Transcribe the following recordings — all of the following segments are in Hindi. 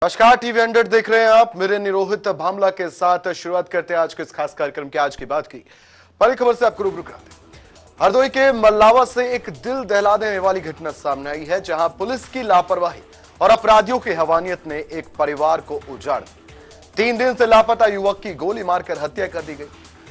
नमस्कार, टीवी 100 देख रहे हैं आप। मेरे निरोहित भामला के साथ शुरुआत करते हैं आज के इस खास कार्यक्रम के। आज की बात की बड़ी खबर से आपको रूबरू कराते हैं। हरदोई के मल्लावा से एक दिल दहला देने वाली घटना सामने आई है, जहां पुलिस की लापरवाही और अपराधियों की हवानियत ने एक परिवार को उजाड़ दिया। 3 दिन से लापता युवक की गोली मारकर हत्या कर दी गई।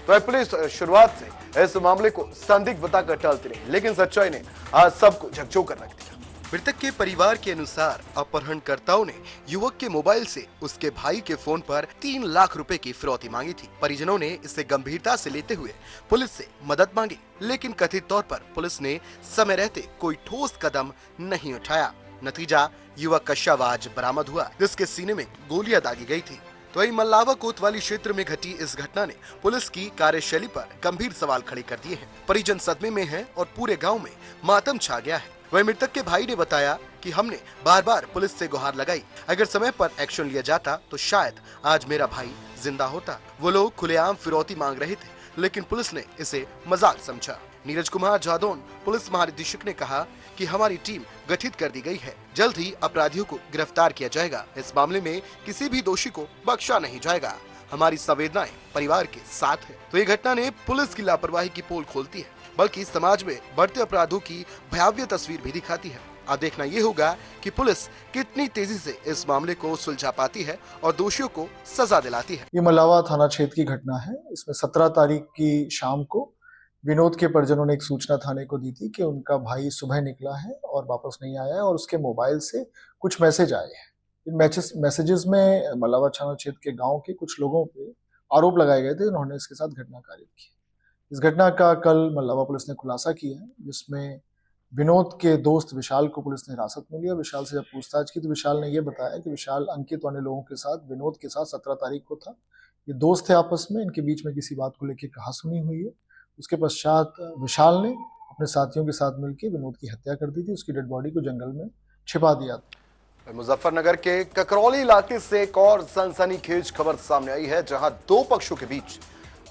तो पुलिस शुरुआत से इस मामले को संदिग्ध बताकर टालती रही, लेकिन सच्चाई ने आज सबको झकझोर कर रख दिया। मृतक के परिवार के अनुसार अपहरणकर्ताओं ने युवक के मोबाइल से उसके भाई के फोन पर 3 लाख रुपए की फिरौती मांगी थी। परिजनों ने इसे गंभीरता से लेते हुए पुलिस से मदद मांगी, लेकिन कथित तौर पर पुलिस ने समय रहते कोई ठोस कदम नहीं उठाया। नतीजा, युवक का शव आज बरामद हुआ, जिसके सीने में गोलियां दागी गई थी। तो वही मल्लावा कोतवाली क्षेत्र में घटी इस घटना ने पुलिस की कार्यशैली पर गंभीर सवाल खड़े कर दिए हैं। परिजन सदमे में हैं और पूरे गांव में मातम छा गया है। वही मृतक के भाई ने बताया कि हमने बार बार पुलिस से गुहार लगाई, अगर समय पर एक्शन लिया जाता तो शायद आज मेरा भाई जिंदा होता। वो लोग खुलेआम फिरौती मांग रहे थे, लेकिन पुलिस ने इसे मजाक समझा। नीरज कुमार जादौन पुलिस महानिदेशक ने कहा कि हमारी टीम गठित कर दी गई है, जल्द ही अपराधियों को गिरफ्तार किया जाएगा। इस मामले में किसी भी दोषी को बख्शा नहीं जाएगा। हमारी संवेदनाएं परिवार के साथ है। तो ये घटना ने पुलिस की लापरवाही की पोल खोलती है, बल्कि समाज में बढ़ते अपराधों की भयावह तस्वीर भी दिखाती है। अब देखना ये होगा कि पुलिस कितनी तेजी से इस मामले को सुलझा पाती है और दोषियों को सजा दिलाती है। ये मल्लावा थाना क्षेत्र की घटना है। इसमें 17 तारीख की शाम को विनोद के परिजनों ने एक सूचना थाने को दी थी कि उनका भाई सुबह निकला है और वापस नहीं आया है और उसके मोबाइल से कुछ मैसेज आए हैं। इन मैसेजेस में मल्लावा थाना क्षेत्र के गांव के कुछ लोगों पे आरोप लगाए गए थे, उन्होंने इसके साथ घटना कारित की। इस घटना का कल मल्लावा पुलिस ने खुलासा किया है, जिसमें विनोद के दोस्त विशाल को पुलिस ने हिरासत में लिया। विशाल से जब पूछताछ की तो विशाल ने यह बताया कि विशाल अंकित अन्य लोगों के साथ विनोद के साथ 17 तारीख को था। ये दोस्त थे आपस में, इनके बीच में किसी बात को लेकर कहासुनी हुई है। उसके पश्चात विशाल ने अपने साथियों के साथ मिलकर विनोद की हत्या कर दी थी। उसकी डेड बॉडी को जंगल में छिपा दिया था। मुजफ्फरनगर के ककरौली इलाके से एक और सनसनीखेज खबर सामने आई है, जहां 2 पक्षों के बीच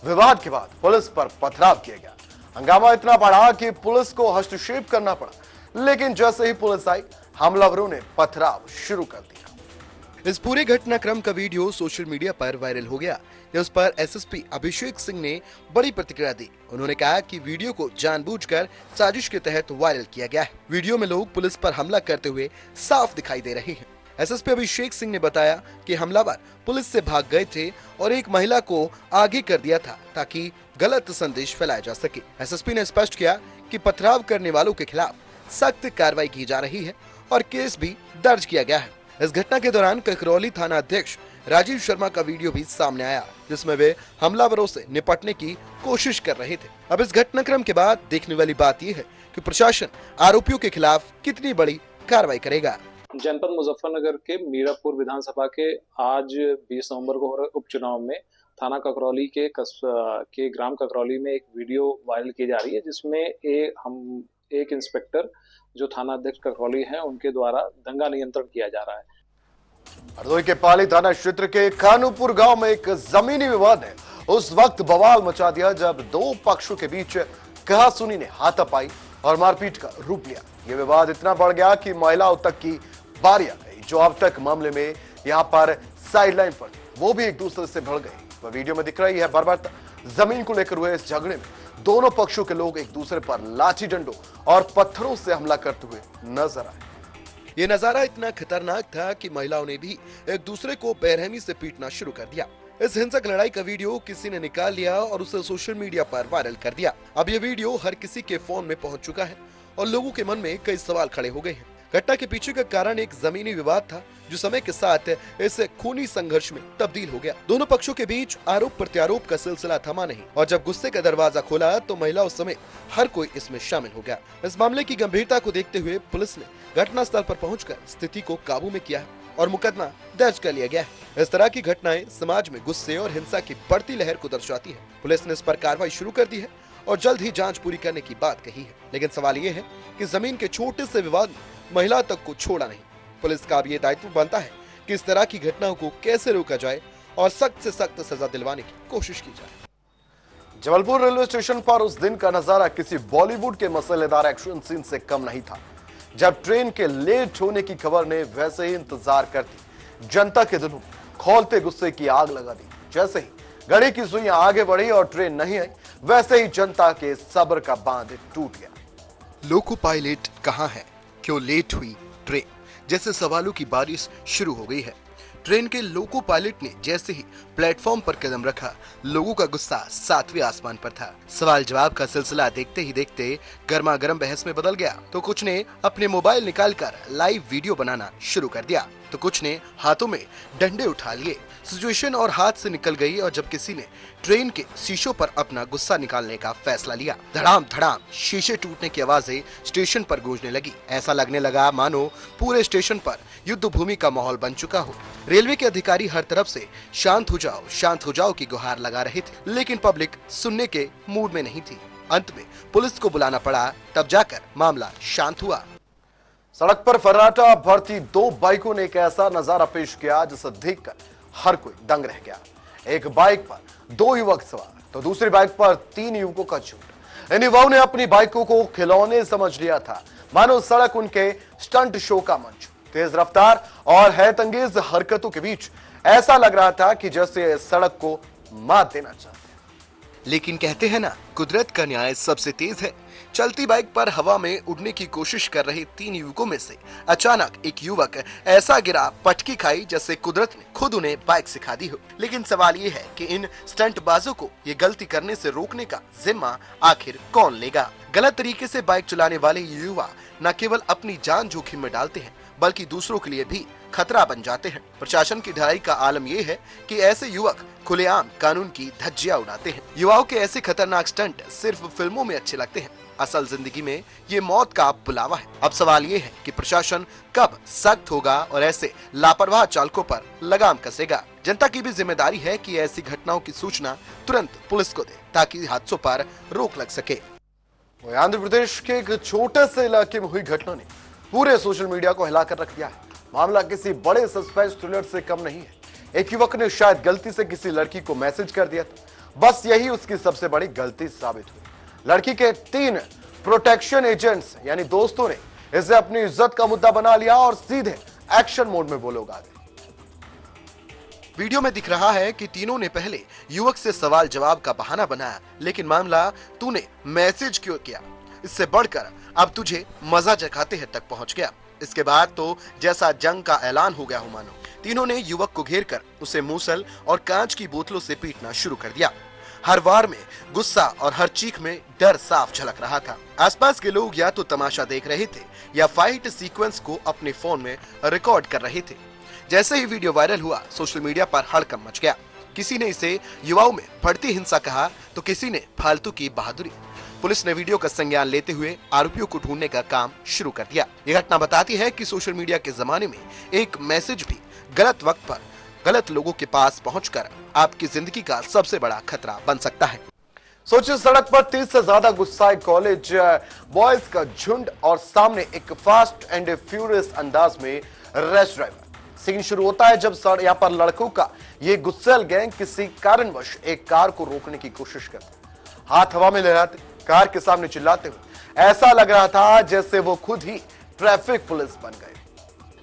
विवाद के बाद पुलिस पर पथराव किया गया। हंगामा इतना बढ़ा कि पुलिस को हस्तक्षेप करना पड़ा, लेकिन जैसे ही पुलिस आई, हमलावरों ने पथराव शुरू कर दिया। इस पूरे घटनाक्रम का वीडियो सोशल मीडिया पर वायरल हो गया। उस पर एसएसपी अभिषेक सिंह ने बड़ी प्रतिक्रिया दी। उन्होंने कहा कि वीडियो को जानबूझकर साजिश के तहत वायरल किया गया है। वीडियो में लोग पुलिस पर हमला करते हुए साफ दिखाई दे रहे हैं। एसएसपी अभिषेक सिंह ने बताया कि हमलावर पुलिस से भाग गए थे और एक महिला को आगे कर दिया था ताकि गलत संदेश फैलाया जा सके। एसएसपी ने स्पष्ट किया कि पथराव करने वालों के खिलाफ सख्त कार्रवाई की जा रही है और केस भी दर्ज किया गया है। इस घटना के दौरान ककरौली थाना अध्यक्ष राजीव शर्मा का वीडियो भी सामने आया, जिसमें वे हमलावरों से निपटने की कोशिश कर रहे थे। अब इस घटनाक्रम के बाद देखने वाली बात यह है कि प्रशासन आरोपियों के खिलाफ कितनी बड़ी कार्रवाई करेगा। जनपद मुजफ्फरनगर के मीरापुर विधानसभा के आज 20 नवंबर को हो रहे उपचुनाव में थाना ककरौली के ग्राम ककरौली में एक वीडियो वायरल की जा रही है, जिसमें एक इंस्पेक्टर जो थाना अध्यक्ष ककरौली हैं, उनके द्वारा दंगा नियंत्रण किया जा रहा है। हरदोई के पाली थाना क्षेत्र के खानूपुर गांव में एक जमीनी विवाद है उस वक्त बवाल मचा दिया जब 2 पक्षों के बीच कहासुनी ने हाथापाई और मारपीट का रूप लिया। यह विवाद इतना बढ़ गया कि महिलाओं तक की बारी आ गई, जो अब तक मामले में यहां पर साइडलाइन पर वो भी एक दूसरे से भिड़ गई। वह वीडियो में दिख रही है। बर्बाद जमीन को लेकर हुए इस झगड़े में दोनों पक्षों के लोग एक दूसरे पर लाठी डंडों और पत्थरों से हमला करते हुए नजर आए। ये नजारा इतना खतरनाक था कि महिलाओं ने भी एक दूसरे को बेरहमी से पीटना शुरू कर दिया। इस हिंसक लड़ाई का वीडियो किसी ने निकाल लिया और उसे सोशल मीडिया पर वायरल कर दिया। अब ये वीडियो हर किसी के फोन में पहुंच चुका है और लोगों के मन में कई सवाल खड़े हो गए हैं। घटना के पीछे का कारण एक जमीनी विवाद था, जो समय के साथ इस खूनी संघर्ष में तब्दील हो गया। दोनों पक्षों के बीच आरोप प्रत्यारोप का सिलसिला थमा नहीं और जब गुस्से का दरवाजा खोला तो महिलाओं समेत हर कोई इसमें शामिल हो गया। इस मामले की गंभीरता को देखते हुए पुलिस ने घटनास्थल पर पहुंचकर स्थिति को काबू में किया है और मुकदमा दर्ज कर लिया गया है। इस तरह की घटनाएं समाज में गुस्से और हिंसा की बढ़ती लहर को दर्शाती है। पुलिस ने इस पर कार्रवाई शुरू कर दी है और जल्द ही जांच पूरी करने की बात कही है। लेकिन सवाल ये है कि जमीन के छोटे से विवाद में महिला तक को छोड़ा नहीं। पुलिस का अब ये दायित्व बनता है कि इस तरह की घटनाओं को कैसे रोका जाए और सख्त से सख्त सजा दिलवाने की कोशिश की जाए। जबलपुर रेलवे स्टेशन पर उस दिन का नजारा किसी बॉलीवुड के मसालेदार एक्शन सीन से कम नहीं था, जब ट्रेन के लेट होने की खबर ने वैसे ही इंतजार कर दी जनता के दिलों में खौलते गुस्से की आग लगा दी। जैसे ही घड़ी की सुइयां आगे बढ़ी और ट्रेन नहीं आई, वैसे ही जनता के सब्र का बांध टूट गया। लोको पायलट कहां है, क्यों लेट हुई ट्रेन जैसे सवालों की बारिश शुरू हो गई है। ट्रेन के लोको पायलट ने जैसे ही प्लेटफॉर्म पर कदम रखा, लोगों का गुस्सा 7वें आसमान पर था। सवाल जवाब का सिलसिला देखते ही देखते गर्मा गर्म बहस में बदल गया। तो कुछ ने अपने मोबाइल निकालकर लाइव वीडियो बनाना शुरू कर दिया, तो कुछ ने हाथों में डंडे उठा लिए। सिचुएशन और हाथ से निकल गई और जब किसी ने ट्रेन के शीशों पर अपना गुस्सा निकालने का फैसला लिया, धड़ाम धड़ाम शीशे टूटने की आवाजें स्टेशन पर गूंजने लगी। ऐसा लगने लगा मानो पूरे स्टेशन पर युद्ध भूमि का माहौल बन चुका हो। रेलवे के अधिकारी हर तरफ से शांत हो जाओ की गुहार लगा रहे थे, लेकिन पब्लिक सुनने के मूड में नहीं थी। अंत में पुलिस को बुलाना पड़ा, तब जाकर मामला शांत हुआ। सड़क पर फर्राटा भरती 2 बाइकों ने एक ऐसा नजारा पेश किया जिसे देखकर हर कोई दंग रह गया। एक बाइक पर 2 युवक सवार तो दूसरी बाइक पर 3 युवकों का झुंड। इन युवाओं ने अपनी बाइकों को खिलौने समझ लिया था, मानो सड़क उनके स्टंट शो का मंच। तेज रफ्तार और हैरतअंगेज हरकतों के बीच ऐसा लग रहा था कि जैसे सड़क को मात देना चाहते। लेकिन कहते हैं ना, कुदरत का न्याय सबसे तेज है। चलती बाइक पर हवा में उड़ने की कोशिश कर रहे 3 युवकों में से अचानक एक युवक ऐसा गिरा, पटकी खाई जैसे कुदरत ने खुद उन्हें बाइक सिखा दी हो। लेकिन सवाल ये है कि इन स्टंटबाजों को ये गलती करने से रोकने का जिम्मा आखिर कौन लेगा। गलत तरीके से बाइक चलाने वाले ये युवा न केवल अपनी जान जोखिम में डालते हैं, बल्कि दूसरों के लिए भी खतरा बन जाते हैं। प्रशासन की ढिलाई का आलम यह है कि ऐसे युवक खुलेआम कानून की धज्जियां उड़ाते हैं। युवाओं के ऐसे खतरनाक स्टंट सिर्फ फिल्मों में अच्छे लगते हैं, असल जिंदगी में ये मौत का बुलावा है। अब सवाल ये है कि प्रशासन कब सख्त होगा और ऐसे लापरवाह चालकों पर लगाम कसेगा। जनता की भी जिम्मेदारी है कि ऐसी घटनाओं की सूचना तुरंत पुलिस को दे, ताकि हादसों पर रोक लग सके। आंध्र प्रदेश के एक छोटे से इलाके में हुई घटना ने पूरे सोशल मीडिया को हिलाकर रख दिया है। मामला किसी बड़े सस्पेंस थ्रिलर से कम नहीं है। एक युवक ने शायद गलती से किसी लड़की को मैसेज कर दिया था, बस यही उसकी सबसे बड़ी गलती साबित हुई। लड़की के 3 प्रोटेक्शन एजेंट्स यानी दोस्तों ने इसे अपनी इज्जत का मुद्दा बना लिया और सीधे एक्शन मोड में वो लोग आ गए। वीडियो में दिख रहा है कि तीनों ने पहले युवक से सवाल जवाब का बहाना बनाया, लेकिन मामला तूने मैसेज क्यों किया, इससे बढ़कर अब तुझे मजा चखाते हैं तक पहुंच गया। इसके बाद तो जैसा जंग का ऐलान हो गया हो मानो। तीनों ने युवक को घेर कर उसे मूसल और कांच की बोतलों से पीटना शुरू कर दिया। हर वार में गुस्सा और हर चीख में डर साफ झलक रहा था। आसपास के लोग या तो तमाशा देख रहे थे या फाइट सीक्वेंस को अपने फोन में रिकॉर्ड कर रहे थे। जैसे ही वीडियो वायरल हुआ, सोशल मीडिया पर हड़कंप मच गया। किसी ने इसे युवाओं में बढ़ती हिंसा कहा, तो किसी ने फालतू की बहादुरी। पुलिस ने वीडियो का संज्ञान लेते हुए आरोपियों को ढूंढने का काम शुरू कर दिया। यह घटना बताती है कि सोशल मीडिया के जमाने में एक मैसेज भी गलत वक्त पर गलत लोगों के पास पहुंचकर आपकी जिंदगी का सबसे बड़ा खतरा बन सकता है। सोचिए, सड़क पर 30 से ज्यादा गुस्साए कॉलेज बॉयज का झुंड और सामने एक फास्ट एंड फ्यूरियस अंदाज में रैश ड्राइवर। सीन शुरू होता है जब यहाँ पर लड़कों का ये गुस्सैल गैंग किसी कारणवश एक कार को रोकने की कोशिश करते, हाथ हवा में लहराते, कार के सामने चिल्लाते हुए ऐसा लग रहा था जैसे वो खुद ही ट्रैफिक पुलिस बन गए।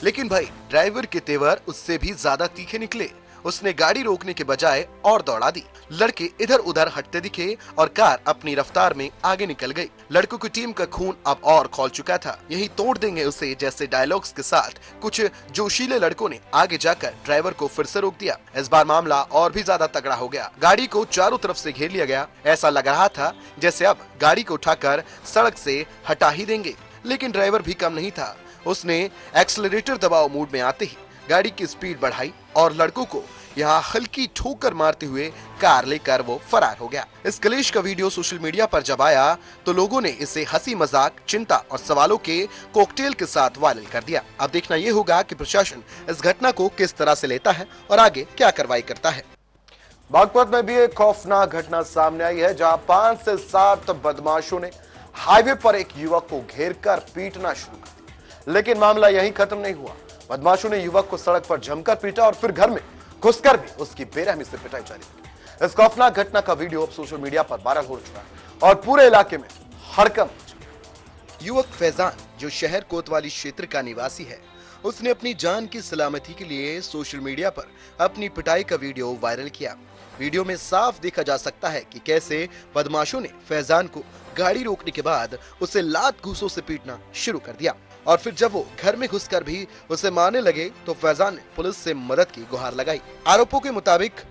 लेकिन भाई, ड्राइवर के तेवर उससे भी ज्यादा तीखे निकले। उसने गाड़ी रोकने के बजाय और दौड़ा दी। लड़के इधर उधर हटते दिखे और कार अपनी रफ्तार में आगे निकल गई। लड़कों की टीम का खून अब और खौल चुका था। यही तोड़ देंगे उसे जैसे डायलॉग्स के साथ कुछ जोशीले लड़कों ने आगे जाकर ड्राइवर को फिर से रोक दिया। इस बार मामला और भी ज्यादा तगड़ा हो गया। गाड़ी को चारों तरफ से घेर लिया गया। ऐसा लग रहा था जैसे अब गाड़ी को उठाकर सड़क से हटा ही देंगे। लेकिन ड्राइवर भी कम नहीं था। उसने एक्सेलरेटर दबाव मूड में आते ही गाड़ी की स्पीड बढ़ाई और लड़कों को यहाँ हल्की ठोकर मारते हुए कार लेकर वो फरार हो गया। इस कलेश का वीडियो सोशल मीडिया पर जब आया तो लोगों ने इसे हंसी मजाक, चिंता और सवालों के कॉकटेल के साथ वायरल कर दिया। अब देखना ये होगा कि प्रशासन इस घटना को किस तरह से लेता है और आगे क्या कार्रवाई करता है। बागपत में भी एक खौफनाक घटना सामने आई है, जहां 5 से 7 बदमाशों ने हाईवे पर एक युवक को घेरकर पीटना शुरू कर दिया। लेकिन मामला यहीं खत्म नहीं हुआ। बदमाशों ने युवक को सड़क पर जमकर पीटा और फिर घर में घुसकर भी उसकी बेरहमी से पिटाई जारी रखी। इस खौफनाक घटना का वीडियो अब सोशल मीडिया पर वायरल हो चुका है और पूरे इलाके में हड़कंप। युवक फैजान, जो शहर कोतवाली क्षेत्र का निवासी है, उसने अपनी जान की सलामती के लिए सोशल मीडिया पर अपनी पिटाई का वीडियो वायरल किया। वीडियो में साफ देखा जा सकता है कि कैसे बदमाशों ने फैजान को गाड़ी रोकने के बाद उसे लात घूंसों से पीटना शुरू कर दिया और फिर जब वो घर में घुसकर भी उसे मारने लगे तो फैजान ने पुलिस से मदद की गुहार लगाई। आरोपों के मुताबिक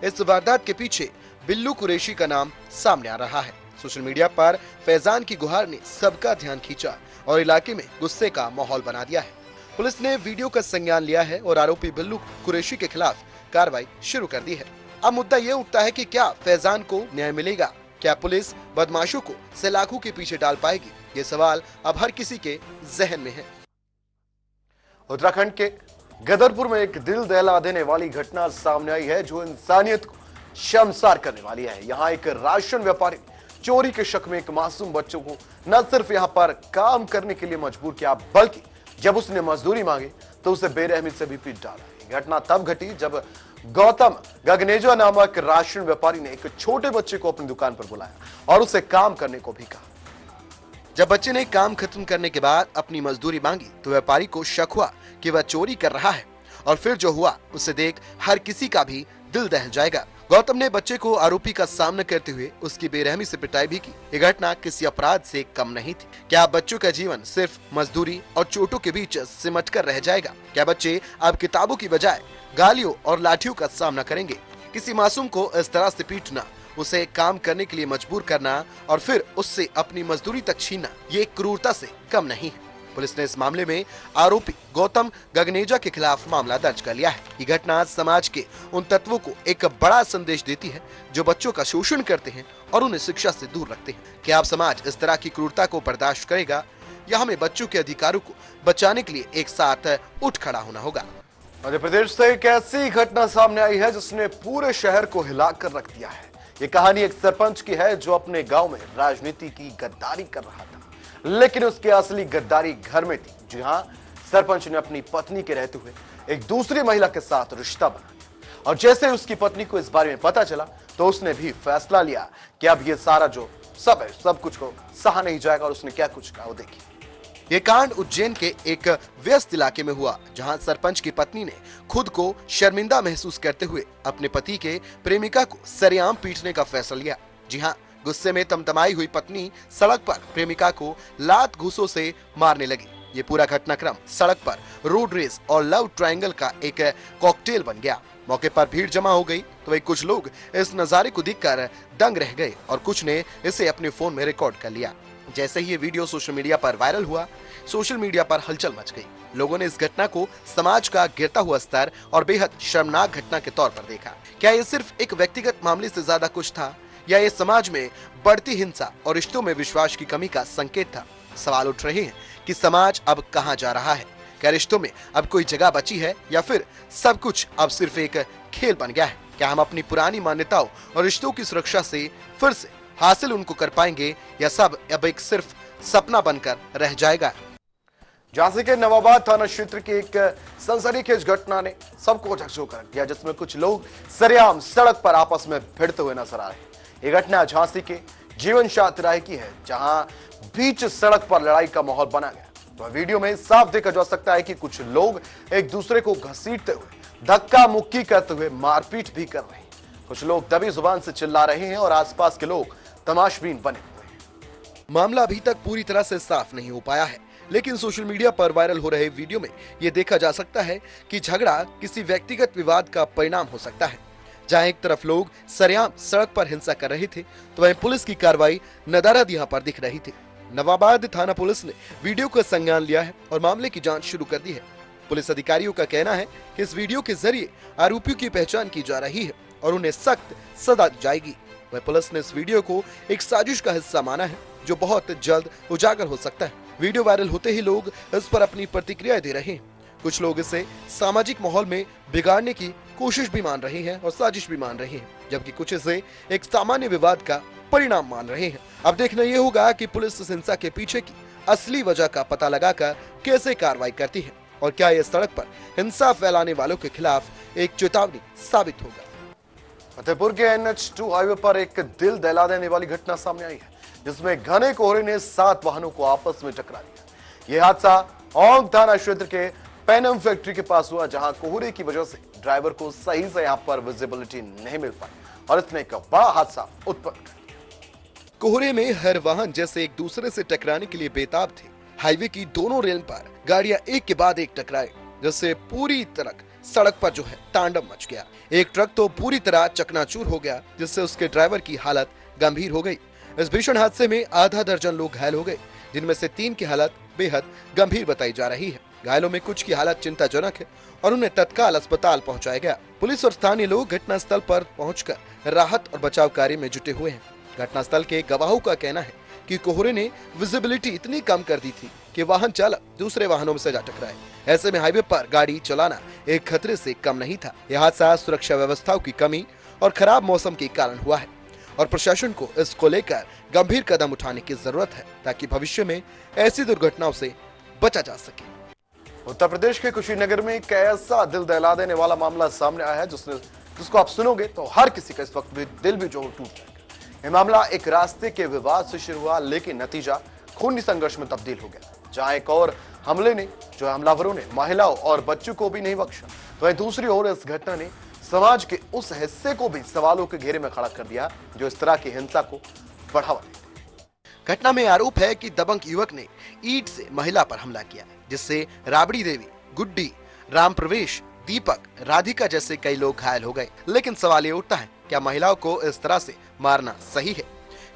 इस वारदात के पीछे बिल्लू कुरैशी का नाम सामने आ रहा है। सोशल मीडिया पर फैजान की गुहार ने सबका ध्यान खींचा और इलाके में गुस्से का माहौल बना दिया है। पुलिस ने वीडियो का संज्ञान लिया है और आरोपी बिल्लू कुरैशी के खिलाफ कार्रवाई शुरू कर दी है। अब मुद्दा ये उठता है कि क्या फैजान को न्याय मिलेगा? क्या पुलिस बदमाशों को सलाखों के पीछे डाल पाएगी? ये सवाल अब हर किसी के जहन में है। उत्तराखंड के गदरपुर में एक दिल दहला देने वाली घटना सामने आई है जो इंसानियत को शर्मसार करने वाली है। यहाँ एक राशन व्यापारी चोरी के शक में एक मासूम बच्चों को न सिर्फ यहाँ पर काम करने के लिए मजबूर किया बल्कि जब उसने मजदूरी मांगी तो उसे बेरहमी से भी पीट डाला। घटना तब घटी जब गौतम गगनेजा नामक राशन व्यापारी ने एक छोटे बच्चे को अपनी दुकान पर बुलाया और उसे काम करने को भी कहा। जब बच्चे ने काम खत्म करने के बाद अपनी मजदूरी मांगी तो व्यापारी को शक हुआ कि वह चोरी कर रहा है और फिर जो हुआ उसे देख हर किसी का भी दिल दहल जाएगा। गौतम ने बच्चे को आरोपी का सामना करते हुए उसकी बेरहमी से पिटाई भी की। ये घटना किसी अपराध से कम नहीं थी। क्या बच्चों का जीवन सिर्फ मजदूरी और चोटों के बीच सिमट कर रह जाएगा? क्या बच्चे अब किताबों की बजाय गालियों और लाठियों का सामना करेंगे? किसी मासूम को इस तरह से पीटना, उसे काम करने के लिए मजबूर करना और फिर उससे अपनी मजदूरी तक छीनना, ये क्रूरता से कम नहीं है। पुलिस ने इस मामले में आरोपी गौतम गगनेजा के खिलाफ मामला दर्ज कर लिया है। ये घटना समाज के उन तत्वों को एक बड़ा संदेश देती है जो बच्चों का शोषण करते हैं और उन्हें शिक्षा से दूर रखते हैं। क्या अब समाज इस तरह की क्रूरता को बर्दाश्त करेगा या हमें बच्चों के अधिकारों को बचाने के लिए एक साथ उठ खड़ा होना होगा? मध्य प्रदेश से एक ऐसी घटना सामने आई है जिसने पूरे शहर को हिलाकर रख दिया है। ये कहानी एक सरपंच की है जो अपने गांव में राजनीति की गद्दारी कर रहा था, लेकिन उसकी असली गद्दारी घर में थी। जी हां, सरपंच ने अपनी पत्नी के रहते हुए एक दूसरी महिला के साथ रिश्ता बना लिया और जैसे उसकी पत्नी को इस बारे में पता चला तो उसने भी फैसला लिया कि अब ये सारा जो सब है सब कुछ को सहा नहीं जाएगा और उसने क्या कुछ कहा वो देखिए। ये कांड उज्जैन के एक व्यस्त इलाके में हुआ जहां सरपंच की पत्नी ने खुद को शर्मिंदा महसूस करते हुए अपने पति के प्रेमिका को सरेआम पीटने का फैसला लिया। जी हां, गुस्से में तमतमाई हुई पत्नी सड़क पर प्रेमिका को लात घूंसों से मारने लगी। ये पूरा घटनाक्रम सड़क पर रोड रेस और लव ट्रायंगल का एक कॉकटेल बन गया। मौके पर भीड़ जमा हो गई तो वही कुछ लोग इस नजारे को देखकर दंग रह गए और कुछ ने इसे अपने फोन में रिकॉर्ड कर लिया। जैसे ही ये वीडियो सोशल मीडिया पर वायरल हुआ, सोशल मीडिया पर हलचल मच गई। लोगों ने इस घटना को समाज का गिरता हुआ स्तर और बेहद शर्मनाक घटना के तौर पर देखा। क्या ये सिर्फ एक व्यक्तिगत मामले से ज्यादा कुछ था या ये समाज में बढ़ती हिंसा और रिश्तों में विश्वास की कमी का संकेत था? सवाल उठ रहे हैं कि समाज अब कहां जा रहा है? क्या रिश्तों में अब कोई जगह बची है या फिर सब कुछ अब सिर्फ एक खेल बन गया है? क्या हम अपनी पुरानी मान्यताओं और रिश्तों की सुरक्षा से फिर से हासिल उनको कर पाएंगे या सब अब एक सिर्फ सपना बनकर रह जाएगा? झांसी के नवाबाद थाना क्षेत्र की एक सनसनीखेज घटना ने सबको झकझोर कर दिया, जिसमें कुछ लोग सरेआम सड़क पर आपस में भिड़ते हुए नजर आ रहे हैं। ये घटना झांसी के जीवन शाह तिराहे की है, जहां बीच सड़क पर लड़ाई का माहौल बना गया। तो वीडियो में साफ देखा जा सकता है कि कुछ लोग एक दूसरे को घसीटते हुए, धक्का मुक्की करते हुए मारपीट भी कर रहे हैं। कुछ लोग दबी जुबान से चिल्ला रहे हैं और आसपास के लोग तमाशबीन बने हुए हैं। मामला अभी तक पूरी तरह से साफ नहीं हो पाया है, लेकिन सोशल मीडिया पर वायरल हो रहे वीडियो में यह देखा जा सकता है कि झगड़ा किसी व्यक्तिगत विवाद का परिणाम हो सकता है। जहां एक तरफ लोग सरेआम सड़क पर हिंसा कर रहे थे तो वहीं पुलिस की कार्रवाई नदारद यहां पर दिख रही थी। नवाबाद थाना पुलिस ने वीडियो का संज्ञान लिया है और मामले की जांच शुरू कर दी है। पुलिस अधिकारियों का कहना है कि इस वीडियो के जरिए आरोपियों की पहचान की जा रही है और उन्हें सख्त सजा दी जाएगी। वह पुलिस ने इस वीडियो को एक साजिश का हिस्सा माना है जो बहुत जल्द उजागर हो सकता है। वीडियो वायरल होते ही लोग इस पर अपनी प्रतिक्रिया दे रहे हैं। कुछ लोग इसे सामाजिक माहौल में बिगाड़ने की कोशिश भी मान रहे हैं और साजिश भी मान रहे हैं, जबकि कुछ इसे एक सामान्य विवाद का परिणाम मान रहे हैं। अब देखना यह होगा कि पुलिस इस हिंसा के पीछे की असली वजह का पता लगाकर कैसे कार्रवाई करती है और क्या यह सड़क पर हिंसा फैलाने वालों के खिलाफ एक चेतावनी साबित होगा। फतेहपुर के NH2 हाईवे पर एक दिल दहला देने वाली घटना सामने आई है, जिसमें घने कोहरे ने 7 वाहनों को आपस में टकरा दिया। यह हादसा औंग थाना क्षेत्र के पैनम फैक्ट्री के पास हुआ, जहां कोहरे की वजह से ड्राइवर को सही से यहां पर विजिबिलिटी नहीं मिल पाई और इसने एक बड़ा हादसा उत्पन्न कर दिया। कोहरे में हर वाहन जैसे एक दूसरे से टकराने के लिए बेताब थे। हाईवे की दोनों रेल पर गाड़ियां एक के बाद एक टकराए, जिससे पूरी तरह सड़क पर जो है तांडव मच गया। एक ट्रक तो पूरी तरह चकनाचूर हो गया, जिससे उसके ड्राइवर की हालत गंभीर हो गई। इस भीषण हादसे में आधा दर्जन लोग घायल हो गए, जिनमें से 3 की हालत बेहद गंभीर बताई जा रही है। घायलों में कुछ की हालत चिंताजनक है और उन्हें तत्काल अस्पताल पहुंचाया गया। पुलिस और स्थानीय लोग घटनास्थल पर पहुंचकर राहत और बचाव कार्य में जुटे हुए हैं। घटनास्थल के गवाहों का कहना है कि कोहरे ने विजिबिलिटी इतनी कम कर दी थी कि वाहन चालक दूसरे वाहनों से जा टकराए। ऐसे में हाईवे पर गाड़ी चलाना एक खतरे से कम नहीं था। यह हादसा सुरक्षा व्यवस्थाओं की कमी और खराब मौसम के कारण हुआ है और प्रशासन को इसको लेकर गंभीर कदम उठाने की जरूरत है, ताकि भविष्य में ऐसी दुर्घटनाओं से बचा जा सके। उत्तर प्रदेश के कुशीनगर में एक ऐसा दिल दहला देने वाला मामला सामने आया है जिसको आप सुनोगे तो हर किसी का इस वक्त भी दिल भी जो टूट जाएगा। यह मामला एक रास्ते के विवाद से शुरू हुआ, लेकिन नतीजा खूनी संघर्ष में तब्दील हो गया, जहां एक और हमलावरों ने महिलाओं और बच्चों को भी नहीं बख्शा। तो वहीं दूसरी ओर इस घटना ने समाज के उस हिस्से को भी सवालों के घेरे में खड़ा कर दिया जो इस तरह की हिंसा को बढ़ावा देते। घटना में आरोप है कि दबंग युवक ने ईंट से महिला पर हमला किया, जिससे राबड़ी देवी, गुड्डी, राम प्रवेश, दीपक, राधिका जैसे कई लोग घायल हो गए। लेकिन सवाल ये उठता है, क्या महिलाओं को इस तरह से मारना सही है?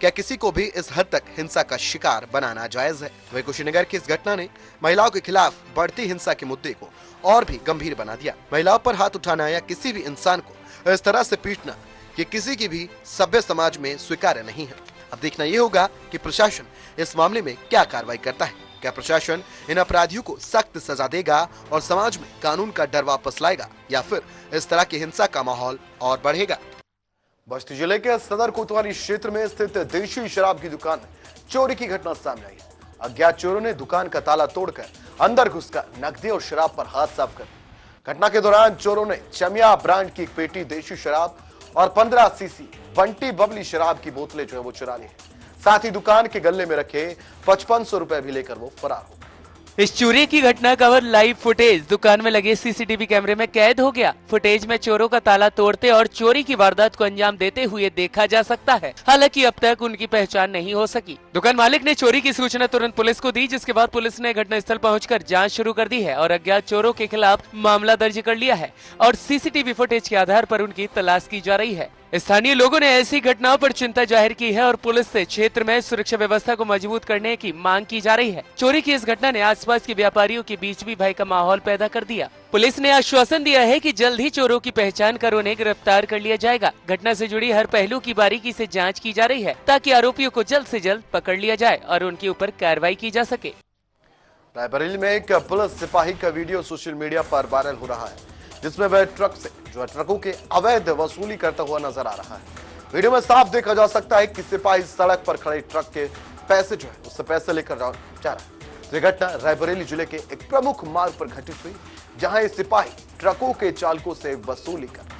क्या किसी को भी इस हद तक हिंसा का शिकार बनाना जायज है? वही कुशीनगर की इस घटना ने महिलाओं के खिलाफ बढ़ती हिंसा के मुद्दे को और भी गंभीर बना दिया। महिलाओं पर हाथ उठाना या किसी भी इंसान को इस तरह से पीटना ये किसी की भी सभ्य समाज में स्वीकार्य नहीं है। अब देखना ये होगा कि प्रशासन इस मामले में क्या कार्रवाई करता है। क्या प्रशासन इन अपराधियों को सख्त सजा देगा और समाज में कानून का डर वापस लाएगा, या फिर इस तरह की हिंसा का माहौल और बढ़ेगा? बस्ती जिले के सदर कोतवाली क्षेत्र में स्थित देशी शराब की दुकान में चोरी की घटना सामने आई है। अज्ञात चोरों ने दुकान का ताला तोड़कर अंदर घुसकर नकदी और शराब पर हाथ साफ कर दिया। घटना के दौरान चोरों ने चमिया ब्रांड की एक पेटी देशी शराब और 15 सीसी बंटी बबली शराब की बोतलें जो है वो चुरा ली है। साथ ही दुकान के गल्ले में रखे 5500 रुपए भी लेकर वो फरार हो गए। इस चोरी की घटना का लाइव फुटेज दुकान में लगे सीसीटीवी कैमरे में कैद हो गया। फुटेज में चोरों का ताला तोड़ते और चोरी की वारदात को अंजाम देते हुए देखा जा सकता है। हालांकि अब तक उनकी पहचान नहीं हो सकी। दुकान मालिक ने चोरी की सूचना तुरंत पुलिस को दी, जिसके बाद पुलिस ने घटनास्थल पहुंचकर जांच शुरू कर दी है और अज्ञात चोरों के खिलाफ मामला दर्ज कर लिया है और सीसीटीवी फुटेज के आधार पर उनकी तलाश की जा रही है। स्थानीय लोगों ने ऐसी घटनाओं पर चिंता जाहिर की है और पुलिस से क्षेत्र में सुरक्षा व्यवस्था को मजबूत करने की मांग की जा रही है। चोरी की इस घटना ने आसपास के व्यापारियों के बीच भी भय का माहौल पैदा कर दिया। पुलिस ने आश्वासन दिया है कि जल्द ही चोरों की पहचान कर उन्हें गिरफ्तार कर लिया जाएगा। घटना से जुड़ी हर पहलू की बारीकी से जांच की जा रही है, ताकि आरोपियों को जल्द से जल्द पकड़ लिया जाए और उनके ऊपर कार्रवाई की जा सके। रायबरेली में एक पुलिस सिपाही का वीडियो सोशल मीडिया पर वायरल हो रहा है, जिसमें वह ट्रक से ट्रकों के अवैध वसूली करता हुआ नजर आ रहा है। वीडियो में साफ देखा जा सकता है कि सिपाही सड़क पर खड़े ट्रक के पैसे जो है उससे पैसे लेकर जा रहा है। यह घटना रायबरेली जिले के एक प्रमुख मार्ग पर घटित हुई, जहां ये सिपाही ट्रकों के चालकों से वसूली कर।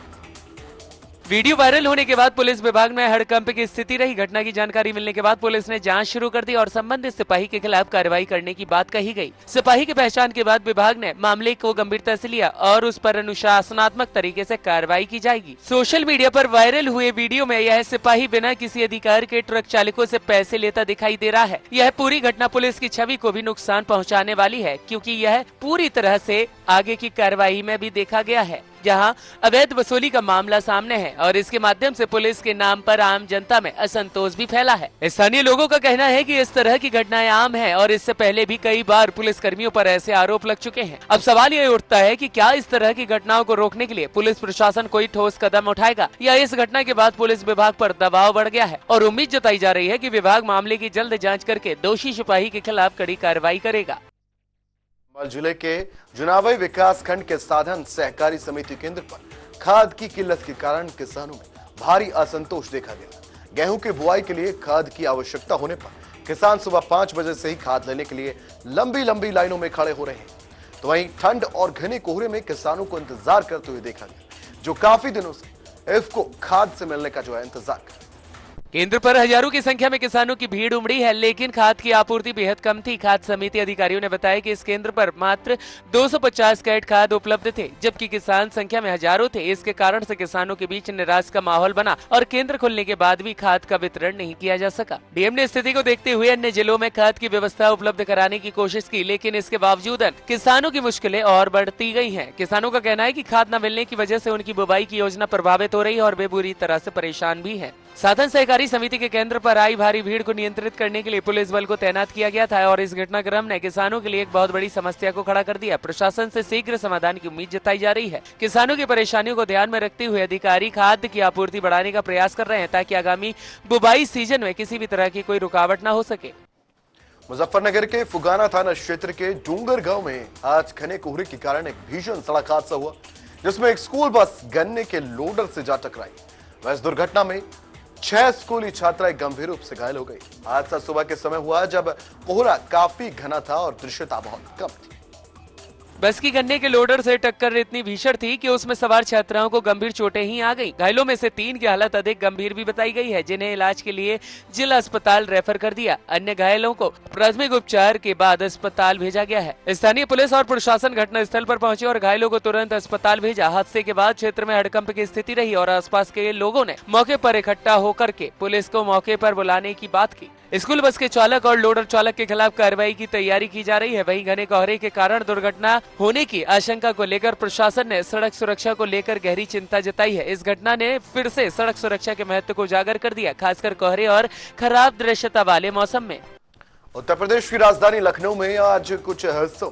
वीडियो वायरल होने के बाद पुलिस विभाग में हड़कंप की स्थिति रही। घटना की जानकारी मिलने के बाद पुलिस ने जांच शुरू कर दी और संबंधित सिपाही के खिलाफ कार्रवाई करने की बात कही गई। सिपाही की पहचान के बाद विभाग ने मामले को गंभीरता से लिया और उस पर अनुशासनात्मक तरीके से कार्रवाई की जाएगी। सोशल मीडिया पर वायरल हुए वीडियो में यह सिपाही बिना किसी अधिकार के ट्रक चालकों से पैसे लेता दिखाई दे रहा है। यह पूरी घटना पुलिस की छवि को भी नुकसान पहुँचाने वाली है, क्योंकि यह पूरी तरह से आगे की कार्रवाई में भी देखा गया है, जहां अवैध वसूली का मामला सामने है और इसके माध्यम से पुलिस के नाम पर आम जनता में असंतोष भी फैला है। स्थानीय लोगों का कहना है कि इस तरह की घटनाएं आम हैं और इससे पहले भी कई बार पुलिस कर्मियों पर ऐसे आरोप लग चुके हैं। अब सवाल ये उठता है कि क्या इस तरह की घटनाओं को रोकने के लिए पुलिस प्रशासन कोई ठोस कदम उठाएगा, या इस घटना के बाद पुलिस विभाग पर दबाव बढ़ गया है और उम्मीद जताई जा रही है कि विभाग मामले की जल्द जाँच करके दोषी सिपाही के खिलाफ कड़ी कार्रवाई करेगा। जिले के जुनावई विकास खंड के साधन सहकारी समिति केंद्र पर खाद की किल्लत के कारण किसानों में भारी असंतोष देखा गया। गेहूं की बुआई के लिए खाद की आवश्यकता होने पर किसान सुबह 5 बजे से ही खाद लेने के लिए लंबी लंबी लाइनों में खड़े हो रहे हैं। तो वहीं ठंड और घने कोहरे में किसानों को इंतजार करते हुए देखा गया, जो काफी दिनों से इफ्को खाद से मिलने का जो है इंतजार कर। केंद्र पर हजारों की संख्या में किसानों की भीड़ उमड़ी है, लेकिन खाद की आपूर्ति बेहद कम थी। खाद्य समिति अधिकारियों ने बताया कि इस केंद्र पर मात्र 250 कैरेट खाद उपलब्ध थे, जबकि किसान संख्या में हजारों थे। इसके कारण से किसानों के बीच निराश का माहौल बना और केंद्र खुलने के बाद भी खाद का वितरण नहीं किया जा सका। डीएम ने स्थिति को देखते हुए अन्य जिलों में खाद की व्यवस्था उपलब्ध कराने की कोशिश की, लेकिन इसके बावजूद किसानों की मुश्किलें और बढ़ती गई हैं। किसानों का कहना है कि खाद न मिलने की वजह से उनकी बुवाई की योजना प्रभावित हो रही है और वे बुरी तरह से परेशान भी हैं। साधन सहकारी समिति के केंद्र पर आई भारी भीड़ को नियंत्रित करने के लिए पुलिस बल को तैनात किया गया था और इस घटनाक्रम ने किसानों के लिए एक बहुत बड़ी समस्या को खड़ा कर दिया। प्रशासन से शीघ्र समाधान की उम्मीद जताई जा रही है। किसानों की परेशानियों को ध्यान में रखते हुए अधिकारी खाद की आपूर्ति बढ़ाने का प्रयास कर रहे हैं, ताकि आगामी बुवाई सीजन में किसी भी तरह की कोई रुकावट न हो सके। मुजफ्फरनगर के फुगाना थाना क्षेत्र के डूंगर गांव में आज घने कोहरे के कारण एक भीषण सड़क हादसा हुआ, जिसमें एक स्कूल बस गन्ने के लोडर से जा टकराई। इस दुर्घटना में 6 स्कूली छात्राएं गंभीर रूप से घायल हो गई। हादसा सुबह के समय हुआ, जब कोहरा काफी घना था और दृश्यता बहुत कम थी। बस की गन्ने के लोडर से टक्कर इतनी भीषण थी कि उसमें सवार छात्राओं को गंभीर चोटें ही आ गईं। घायलों में से 3 की हालत अधिक गंभीर भी बताई गई है, जिन्हें इलाज के लिए जिला अस्पताल रेफर कर दिया। अन्य घायलों को प्राथमिक उपचार के बाद अस्पताल भेजा गया है। स्थानीय पुलिस और प्रशासन घटनास्थल पर पहुंचे और घायलों को तुरंत अस्पताल भेजा। हादसे के बाद क्षेत्र में हड़कंप की स्थिति रही और आसपास के लोगों ने मौके पर इकट्ठा होकर के पुलिस को मौके पर बुलाने की बात की। स्कूल बस के चालक और लोडर चालक के खिलाफ कार्रवाई की तैयारी की जा रही है। वहीं घने कोहरे के कारण दुर्घटना होने की आशंका को लेकर प्रशासन ने सड़क सुरक्षा को लेकर गहरी चिंता जताई है। इस घटना ने फिर से सड़क सुरक्षा के महत्व को उजागर कर दिया, खासकर कोहरे और खराब दृश्यता वाले मौसम में। उत्तर प्रदेश की राजधानी लखनऊ में आज कुछ हिस्सों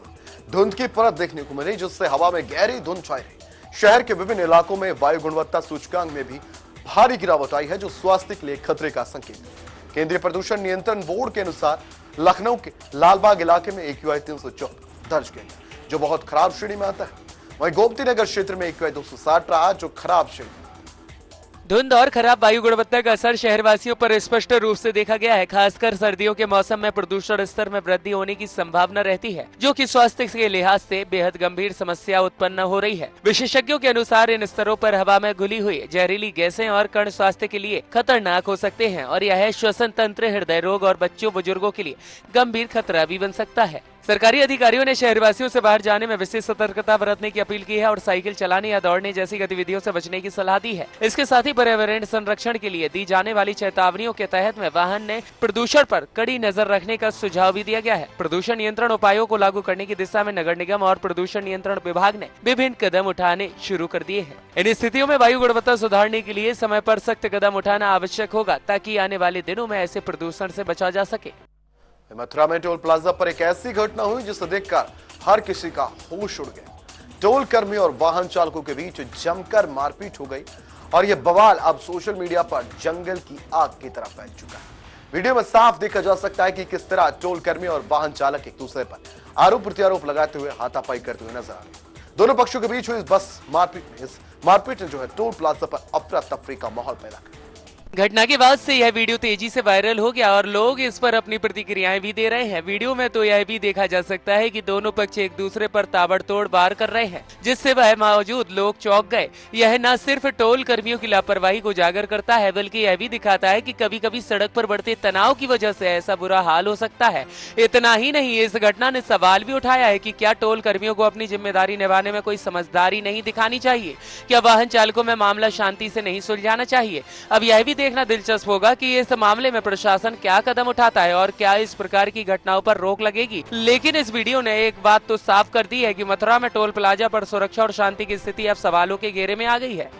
धुंध की परत देखने को मिली, जिससे हवा में गहरी धुंध छाई रही। शहर के विभिन्न इलाकों में वायु गुणवत्ता सूचकांक में भी भारी गिरावट आई है, जो स्वास्थ्य के लिए खतरे का संकेत है। केंद्रीय प्रदूषण नियंत्रण बोर्ड के अनुसार लखनऊ के लालबाग इलाके में AQI 314 दर्ज किया, जो बहुत खराब श्रेणी में आता है। वहीं गोमती नगर क्षेत्र में AQI 260 रहा, जो खराब श्रेणी। धुंध और खराब वायु गुणवत्ता का असर शहरवासियों पर स्पष्ट रूप से देखा गया है। खासकर सर्दियों के मौसम में प्रदूषण स्तर में वृद्धि होने की संभावना रहती है, जो कि स्वास्थ्य के लिहाज से बेहद गंभीर समस्या उत्पन्न हो रही है। विशेषज्ञों के अनुसार इन स्तरों पर हवा में घुली हुई जहरीली गैसें और कण स्वास्थ्य के लिए खतरनाक हो सकते हैं और यह श्वसन तंत्र, हृदय रोग और बच्चों बुजुर्गों के लिए गंभीर खतरा भी बन सकता है। सरकारी अधिकारियों ने शहरवासियों से बाहर जाने में विशेष सतर्कता बरतने की अपील की है और साइकिल चलाने या दौड़ने जैसी गतिविधियों से बचने की सलाह दी है। इसके साथ ही पर्यावरण संरक्षण के लिए दी जाने वाली चेतावनियों के तहत में वाहन ने प्रदूषण पर कड़ी नजर रखने का सुझाव भी दिया गया है। प्रदूषण नियंत्रण उपायों को लागू करने की दिशा में नगर निगम और प्रदूषण नियंत्रण विभाग ने विभिन्न कदम उठाने शुरू कर दिए हैं। इन स्थितियों में वायु गुणवत्ता सुधारने के लिए समय पर सख्त कदम उठाना आवश्यक होगा, ताकि आने वाले दिनों में ऐसे प्रदूषण से बचा जा सके। मथुरा में टोल प्लाजा पर एक ऐसी घटना हुई जिसे देखकर हर किसी का होश उड़ गया। टोल कर्मी और वाहन चालकों के बीच जमकर मारपीट हो गई और यह बवाल अब सोशल मीडिया पर जंगल की आग की तरह फैल चुका है। वीडियो में साफ देखा जा सकता है कि किस तरह टोल कर्मी और वाहन चालक एक दूसरे पर आरोप प्रत्यारोप लगाते हुए हाथापाई करते हुए नजर आ रहे। दोनों पक्षों के बीच हुई इस मारपीट ने जो है टोल प्लाजा पर अफरा तफरी का माहौल पैदा कर। घटना के बाद से यह वीडियो तेजी से वायरल हो गया और लोग इस पर अपनी प्रतिक्रियाएं भी दे रहे हैं। वीडियो में तो यह भी देखा जा सकता है कि दोनों पक्ष एक दूसरे पर ताबड़तोड़ वार कर रहे हैं, जिससे वह मौजूद लोग चौंक गए। यह न सिर्फ टोल कर्मियों की लापरवाही को उजागर करता है, बल्कि यह भी दिखाता है कि कभी कभी सड़क पर बढ़ते तनाव की वजह से ऐसा बुरा हाल हो सकता है। इतना ही नहीं, इस घटना ने सवाल भी उठाया है कि क्या टोल कर्मियों को अपनी जिम्मेदारी निभाने में कोई समझदारी नहीं दिखानी चाहिए? क्या वाहन चालकों में मामला शांति से नहीं सुलझाना चाहिए? अब यह भी देखना दिलचस्प होगा कि इस मामले में प्रशासन क्या कदम उठाता है और क्या इस प्रकार की घटनाओं पर रोक लगेगी। लेकिन इस वीडियो ने एक बात तो साफ कर दी है कि मथुरा में टोल प्लाजा पर सुरक्षा और शांति की स्थिति अब सवालों के घेरे में आ गई है।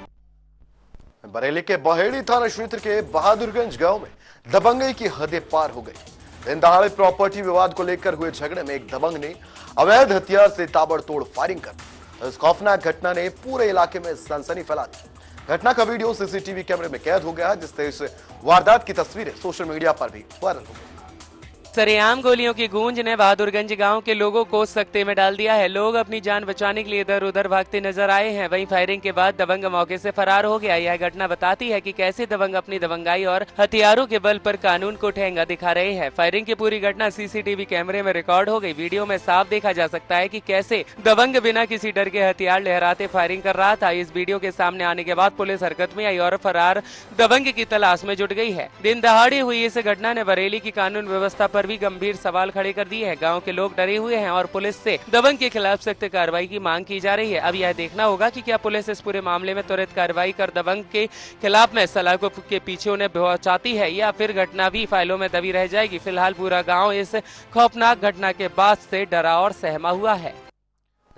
बरेली के बहेड़ी थाना क्षेत्र के बहादुरगंज गांव में दबंगई की हदें पार हो गई। दिन दहाड़े प्रॉपर्टी विवाद को लेकर हुए झगड़े में एक दबंग ने अवैध हथियार से ताबड़तोड़ फायरिंग कर इस खौफनाक घटना ने पूरे इलाके में सनसनी फैला दी। घटना का वीडियो सीसीटीवी कैमरे में कैद हो गया, जिससे इस वारदात की तस्वीरें सोशल मीडिया पर भी वायरल हो गई। सरेआम गोलियों की गूंज ने बहादुरगंज गांव के लोगों को सकते में डाल दिया है। लोग अपनी जान बचाने के लिए इधर उधर भागते नजर आए हैं। वहीं फायरिंग के बाद दबंग मौके से फरार हो गया। यह घटना बताती है कि कैसे दबंग अपनी दबंगाई और हथियारों के बल पर कानून को ठेंगा दिखा रहे हैं। फायरिंग की पूरी घटना सीसीटीवी कैमरे में रिकॉर्ड हो गई। वीडियो में साफ देखा जा सकता है कि कैसे दबंग बिना किसी डर के हथियार लहराते फायरिंग कर रहा था। इस वीडियो के सामने आने के बाद पुलिस हरकत में आई और फरार दबंग की तलाश में जुट गई है। दिन दहाड़े हुई इस घटना ने बरेली की कानून व्यवस्था पर भी गंभीर सवाल खड़े कर दिए हैं। गांव के लोग डरे हुए हैं और पुलिस से दबंग के खिलाफ सख्त कार्रवाई की मांग की जा रही है। अब यह देखना होगा कि क्या पुलिस इस पूरे मामले में त्वरित कार्रवाई कर दबंग के खिलाफ में सलाखों के पीछे उन्हें पहुंचाती है या फिर घटना भी फाइलों में दबी रह जाएगी। फिलहाल पूरा गांव इस खौफनाक घटना के बाद से डरा और सहमा हुआ है।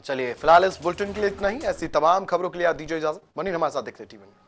चलिए फिलहाल इस बुलेटिन के लिए इतना ही। ऐसी तमाम खबरों के लिए आप दीजिए इजाजत। बनी हमारे साथ देखते टीवी में।